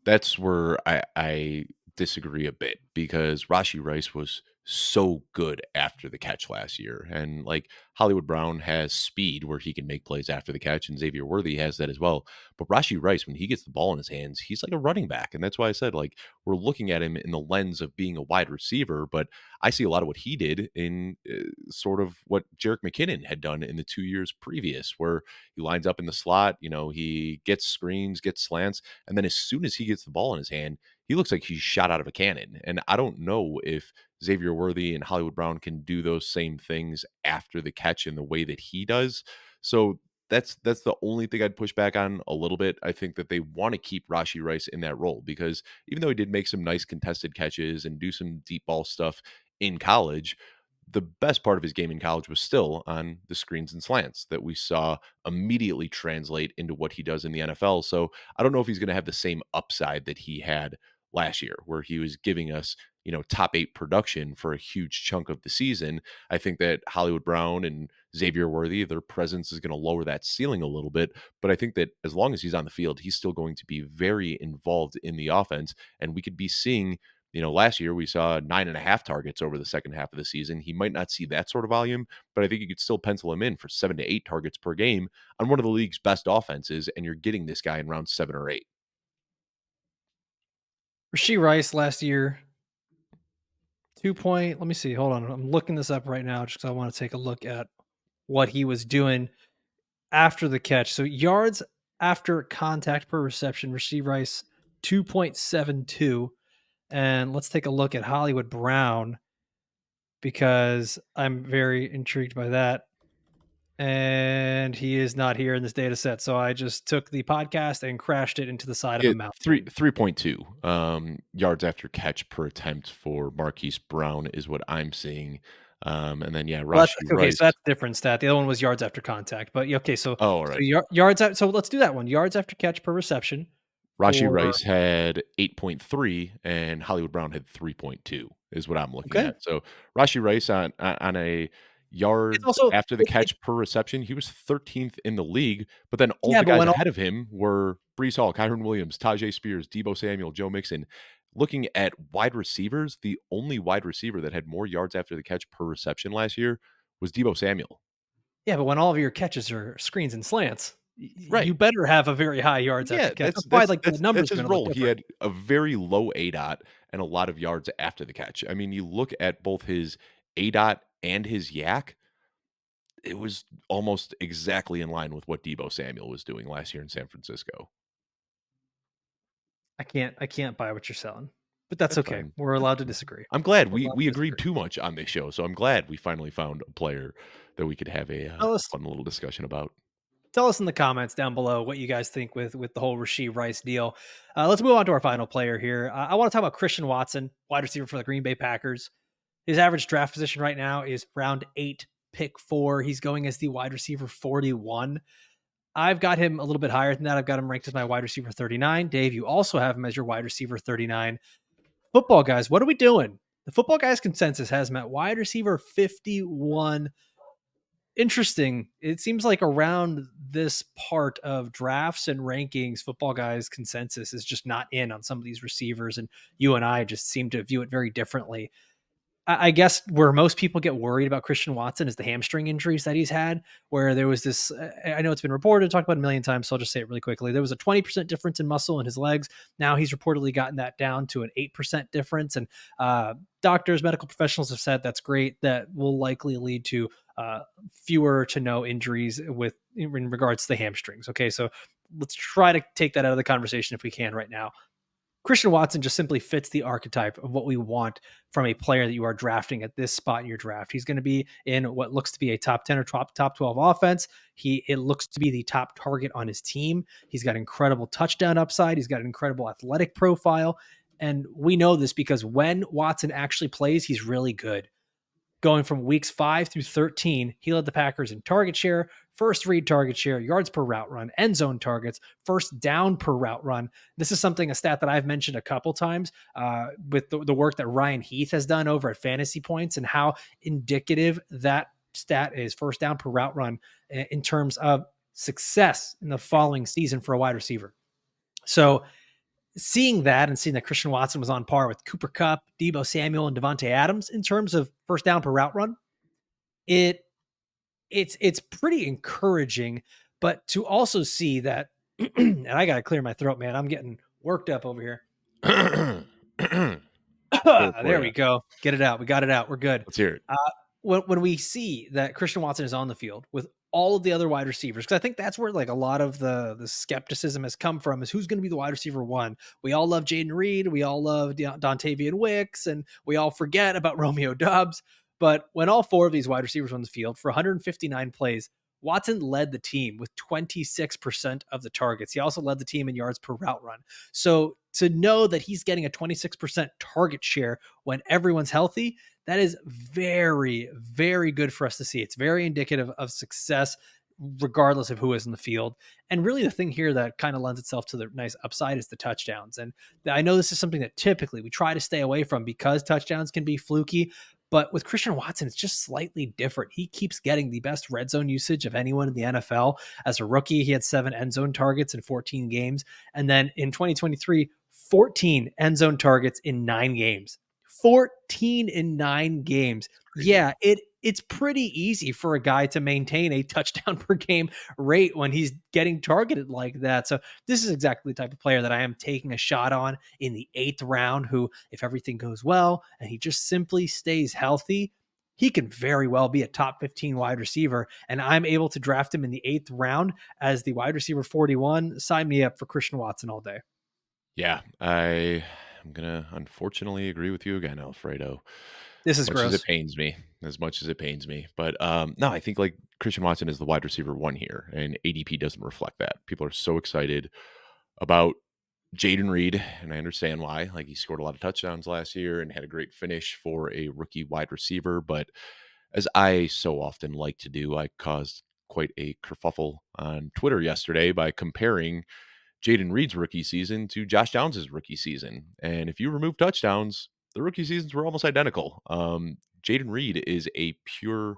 Speaker 2: That's where I disagree a bit, because Rashee Rice was so good after the catch last year. And like, Hollywood Brown has speed where he can make plays after the catch, and Xavier Worthy has that as well. But Rashee Rice, when he gets the ball in his hands, he's like a running back. And that's why I said, like, we're looking at him in the lens of being a wide receiver, but I see a lot of what he did in sort of what Jerick McKinnon had done in the 2 years previous, where he lines up in the slot, he gets screens, gets slants, and then as soon as he gets the ball in his hand, he looks like he's shot out of a cannon. And I don't know if Xavier Worthy and Hollywood Brown can do those same things after the catch in the way that he does. So that's the only thing I'd push back on a little bit. I think that they want to keep Rashee Rice in that role, because even though he did make some nice contested catches and do some deep ball stuff in college, the best part of his game in college was still on the screens and slants that we saw immediately translate into what he does in the NFL. So I don't know if he's going to have the same upside that he had last year, where he was giving us, top 8 production for a huge chunk of the season. I think that Hollywood Brown and Xavier Worthy, their presence is going to lower that ceiling a little bit. But I think that as long as he's on the field, he's still going to be very involved in the offense. And we could be seeing, last year we saw 9.5 targets over the second half of the season. He might not see that sort of volume, but I think you could still pencil him in for 7 to 8 targets per game on one of the league's best offenses. And you're getting this guy in round 7 or 8.
Speaker 1: Rashee Rice last year, 2 point. Let me see. Hold on. I'm looking this up right now just because I want to take a look at what he was doing after the catch. So yards after contact per reception, Rashee Rice 2.72. And let's take a look at Hollywood Brown. because I'm very intrigued by that. And he is not here in this data set. So I just took the podcast and crashed it into the side of a
Speaker 2: It
Speaker 1: mountain.
Speaker 2: 3.2, yards after catch per attempt for Marquise Brown is what I'm seeing. And then, yeah,
Speaker 1: Well,
Speaker 2: Rashee
Speaker 1: that's okay. So
Speaker 2: Rice.
Speaker 1: that's a different stat. The other one was yards after contact. But yeah, okay,
Speaker 2: Oh,
Speaker 1: so
Speaker 2: alright.
Speaker 1: yards. So let's do that one. Yards after catch per reception
Speaker 2: Rashee
Speaker 1: for
Speaker 2: Rice had 8.3 and Hollywood Brown had 3.2 is what I'm looking
Speaker 1: okay.
Speaker 2: at. So, Rashee Rice on a
Speaker 1: It's
Speaker 2: yards
Speaker 1: also
Speaker 2: after the
Speaker 1: it
Speaker 2: catch per reception, he was 13th in the league, but then all
Speaker 1: yeah,
Speaker 2: the
Speaker 1: but
Speaker 2: guys
Speaker 1: when all
Speaker 2: ahead of him were Breece Hall, Kyren Williams, Tajay Spears, Deebo Samuel, Joe Mixon. Looking at wide receivers, the only wide receiver that had more yards after the catch per reception last year was Deebo Samuel.
Speaker 1: yeah, but when all of your catches are screens and slants,
Speaker 2: Right.
Speaker 1: you better have a very high yards after
Speaker 2: Yeah,
Speaker 1: catch. That's why like the
Speaker 2: that's
Speaker 1: numbers are
Speaker 2: his
Speaker 1: going to look
Speaker 2: role. He
Speaker 1: different.
Speaker 2: had a very low ADOT and a lot of yards after the catch. I mean, you look at both his ADOT and his yak, it was almost exactly in line with what Deebo Samuel was doing last year in San Francisco.
Speaker 1: I can't buy what you're selling. But that's
Speaker 2: That's
Speaker 1: okay.
Speaker 2: fine.
Speaker 1: We're
Speaker 2: That's
Speaker 1: allowed to
Speaker 2: fine.
Speaker 1: disagree.
Speaker 2: I'm glad
Speaker 1: We're allowed
Speaker 2: we
Speaker 1: to
Speaker 2: agreed
Speaker 1: disagree.
Speaker 2: too much on this show, so I'm glad we finally found a player that we could have a,
Speaker 1: Tell us
Speaker 2: fun little discussion about.
Speaker 1: tell us in the comments down below what you guys think with the whole Rashee Rice deal. Let's move on to our final player here. I want to talk about Christian Watson, wide receiver for the Green Bay Packers. His average draft position right now is round 8, pick 4. He's going as the wide receiver 41. I've got him a little bit higher than that. I've got him ranked as my wide receiver 39. Dave, you also have him as your wide receiver 39. Football guys, what are we doing? The football guys consensus has him at wide receiver 51. Interesting. It seems like around this part of drafts and rankings, football guys consensus is just not in on some of these receivers. And you and I just seem to view it very differently. I guess where most people get worried about Christian Watson is the hamstring injuries that he's had, where there was this. I know it's been reported, talked about a million times, so I'll just say it really quickly. There was a 20% difference in muscle in his legs. Now he's reportedly gotten that down to an 8% difference. And doctors, medical professionals have said that's great. That will likely lead to fewer to no injuries in regards to the hamstrings. Okay, so let's try to take that out of the conversation if we can right now. Christian Watson just simply fits the archetype of what we want from a player that you are drafting at this spot in your draft. He's going to be in what looks to be a top 10 or top 12 offense. It looks to be the top target on his team. He's got incredible touchdown upside. He's got an incredible athletic profile. And we know this because when Watson actually plays, he's really good. Going from weeks 5 through 13, he led the Packers in target share, first read target share, yards per route run, end zone targets, first down per route run. This is a stat that I've mentioned a couple times with the work that Ryan Heath has done over at Fantasy Points and how indicative that stat is, first down per route run, in terms of success in the following season for a wide receiver. So seeing that and seeing that Christian Watson was on par with Cooper Kupp, Deebo Samuel, and Devontae Adams in terms of first down per route run, it it's pretty encouraging. But to also see that, and I got to clear my throat, man. I'm getting worked up over here.
Speaker 2: Go for
Speaker 1: There
Speaker 2: ya.
Speaker 1: we go. Get it out. We got it out. We're good.
Speaker 2: Let's hear it.
Speaker 1: Uh, when we see that Christian Watson is on the field with all of the other wide receivers, because I think that's where like a lot of the skepticism has come from is who's going to be the wide receiver one. We all love Jaden Reed, we all love Dontavian Wicks, and we all forget about Romeo Doubs. But when all 4 of these wide receivers were on the field for 159 plays, Watson led the team with 26% of the targets. He also led the team in yards per route run. So to know that he's getting a 26% target share when everyone's healthy, that is very, very good for us to see. It's very indicative of success, regardless of who is in the field. And really, the thing here that kind of lends itself to the nice upside is the touchdowns. And I know this is something that typically we try to stay away from because touchdowns can be fluky. But with Christian Watson, it's just slightly different. He keeps getting the best red zone usage of anyone in the NFL. As a rookie, he had 7 end zone targets in 14 games. And then in 2023, 14 end zone targets in 9 games. 14 in 9 games.
Speaker 2: Crazy.
Speaker 1: Yeah, it's pretty easy for a guy to maintain a touchdown per game rate when he's getting targeted like that. So this is exactly the type of player that I am taking a shot on in the 8th round, who, if everything goes well and he just simply stays healthy, he can very well be a top 15 wide receiver. And I'm able to draft him in the 8th round as the wide receiver 41. Sign me up for Christian Watson all day.
Speaker 2: Yeah, I'm gonna unfortunately agree with you again, Alfredo.
Speaker 1: This
Speaker 2: As
Speaker 1: is
Speaker 2: much as it
Speaker 1: gross.
Speaker 2: pains me, as much as it pains me. But, no, I think, like, Christian Watson is the wide receiver 1 here, and ADP doesn't reflect that. People are so excited about Jaden Reed, and I understand why. Like, he scored a lot of touchdowns last year and had a great finish for a rookie wide receiver, but as I so often like to do, I caused quite a kerfuffle on Twitter yesterday by comparing Jaden Reed's rookie season to Josh Downs' rookie season. And if you remove touchdowns, the rookie seasons were almost identical. Jaden Reed is a pure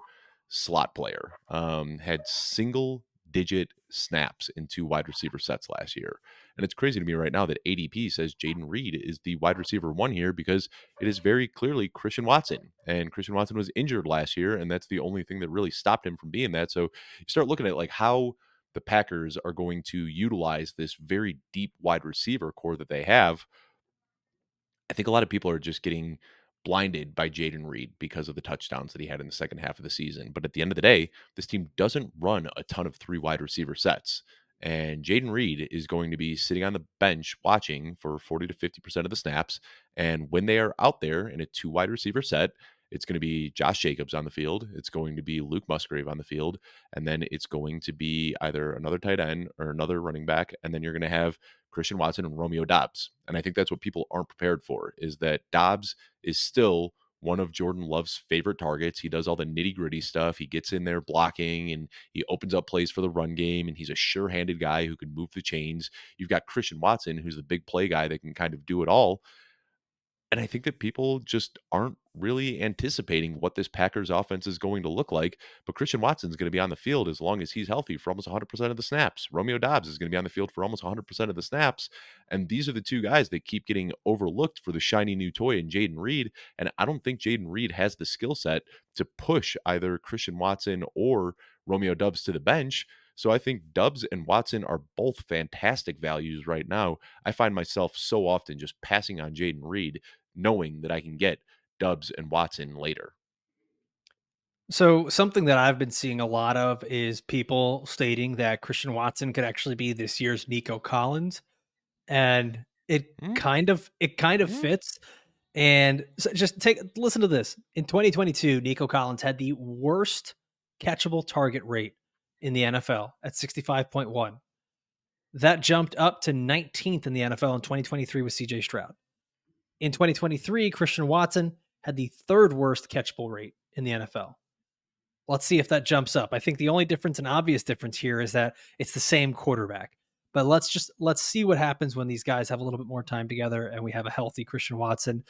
Speaker 2: slot player, had single digit snaps in 2 wide receiver sets last year. And it's crazy to me right now that ADP says Jaden Reed is the wide receiver 1 here because it is very clearly Christian Watson. And Christian Watson was injured last year, and that's the only thing that really stopped him from being that. So you start looking at like how the Packers are going to utilize this very deep wide receiver core that they have. I think a lot of people are just getting blinded by Jaden Reed because of the touchdowns that he had in the second half of the season. But at the end of the day, this team doesn't run a ton of 3 wide receiver sets. And Jaden Reed is going to be sitting on the bench watching for 40 to 50% of the snaps. And when they are out there in a 2 wide receiver set, it's going to be Josh Jacobs on the field. It's going to be Luke Musgrave on the field. And then it's going to be either another tight end or another running back. And then you're going to have Christian Watson and Romeo Dobbs. And I think that's what people aren't prepared for is that Dobbs is still one of Jordan Love's favorite targets. He does all the nitty gritty stuff. He gets in there blocking and he opens up plays for the run game. And he's a sure handed guy who can move the chains. You've got Christian Watson, who's the big play guy that can kind of do it all. And I think that people just aren't really anticipating what this Packers offense is going to look like. But Christian Watson's going to be on the field as long as he's healthy for almost 100% of the snaps. Romeo Dobbs is going to be on the field for almost 100% of the snaps. And these are the 2 guys that keep getting overlooked for the shiny new toy in Jaden Reed. And I don't think Jaden Reed has the skill set to push either Christian Watson or Romeo Dobbs to the bench. So I think Dobbs and Watson are both fantastic values right now. I find myself so often just passing on Jaden Reed knowing that I can get Dubs and Watson later.
Speaker 1: So something that I've been seeing a lot of is people stating that Christian Watson could actually be this year's Nico Collins, and
Speaker 2: Mm,
Speaker 1: it kind of
Speaker 2: mm.
Speaker 1: fits. And so just take listen to this. In 2022, Nico Collins had the worst catchable target rate in the NFL at 65.1. That jumped up to 19th in the NFL in 2023 with CJ Stroud. In 2023, Christian Watson had the third worst catchable rate in the NFL. Let's see if that jumps up. I think the only difference, an obvious difference here, is that it's the same quarterback. But let's see what happens when these guys have a little bit more time together and we have a healthy Christian Watson.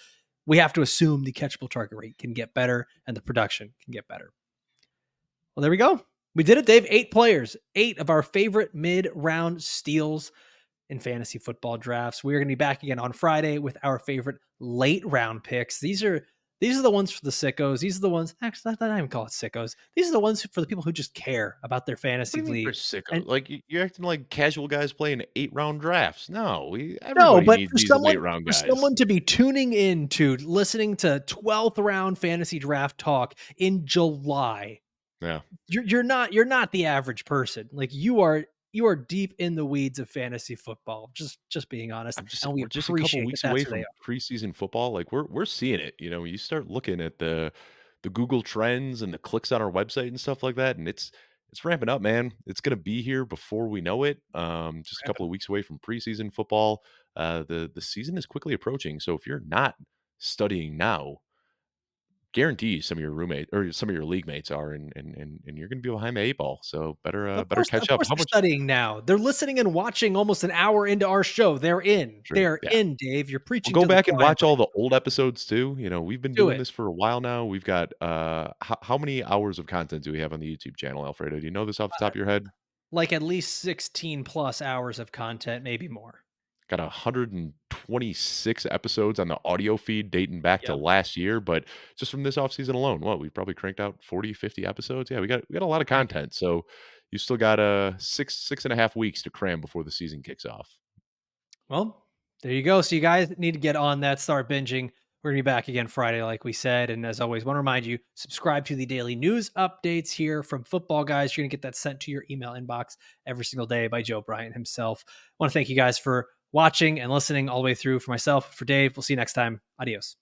Speaker 1: We have to assume the catchable target rate can get better and the production can get better. Well, there we go. We did it, Dave. 8 players, 8 of our favorite mid-round steals in fantasy football drafts. We're going to be back again on Friday with our favorite late round picks. These are the ones for the sickos. These are the ones, actually, I don't even call it sickos. These are the ones for the people who just care about their
Speaker 2: What do
Speaker 1: fantasy
Speaker 2: you mean we're
Speaker 1: league.
Speaker 2: sicko?
Speaker 1: And
Speaker 2: Like you're acting like casual guys playing 8 round drafts. No, we
Speaker 1: no,
Speaker 2: everybody
Speaker 1: but
Speaker 2: needs these late round
Speaker 1: for
Speaker 2: guys.
Speaker 1: someone to be tuning in to listening to 12th round fantasy draft talk in July,
Speaker 2: Yeah,
Speaker 1: you're not the average person. Like you are deep in the weeds of fantasy football. Just being honest, and we
Speaker 2: we're just a couple
Speaker 1: appreciate that
Speaker 2: weeks away
Speaker 1: that's who they
Speaker 2: from
Speaker 1: are.
Speaker 2: preseason football. Like we're seeing it. You know, you start looking at the Google Trends and the clicks on our website and stuff like that, and it's ramping up, man. It's gonna be here before we know it. Just a couple of weeks away from preseason football. The season is quickly approaching. So if you're not studying now, guarantee some of your roommate or some of your league mates are, and you're gonna be behind the 8 ball. So better catch
Speaker 1: Of
Speaker 2: up.
Speaker 1: course
Speaker 2: How
Speaker 1: they're
Speaker 2: much?
Speaker 1: studying now. They're listening and watching almost an hour into our show. They're in.
Speaker 2: True.
Speaker 1: They're
Speaker 2: Yeah.
Speaker 1: in, Dave. You're
Speaker 2: Well,
Speaker 1: preaching
Speaker 2: go
Speaker 1: to the
Speaker 2: back and
Speaker 1: choir,
Speaker 2: watch
Speaker 1: buddy.
Speaker 2: all the old episodes too. You know, we've been
Speaker 1: Do
Speaker 2: doing
Speaker 1: it.
Speaker 2: this for a while now. We've got how many hours of content do we have on the YouTube channel, Alfredo? Do you know this off the top of your head?
Speaker 1: Like at least 16 plus hours of content, maybe more.
Speaker 2: Got 126 episodes on the audio feed dating back to
Speaker 1: Yep.
Speaker 2: last year, but just from this offseason alone, what we've probably cranked out 40, 50 episodes. Yeah, we got a lot of
Speaker 1: Yeah.
Speaker 2: content. So you still got 6.5 weeks to cram before the season kicks off.
Speaker 1: Well, there you go. So you guys need to get on that, start binging. We're gonna be back again Friday, like we said. And as always, want to remind you, subscribe to the daily news updates here from Football Guys. You're gonna get that sent to your email inbox every single day by Joe Bryant himself. I want to thank you guys for watching and listening all the way through. For myself, for Dave, we'll see you next time. Adios.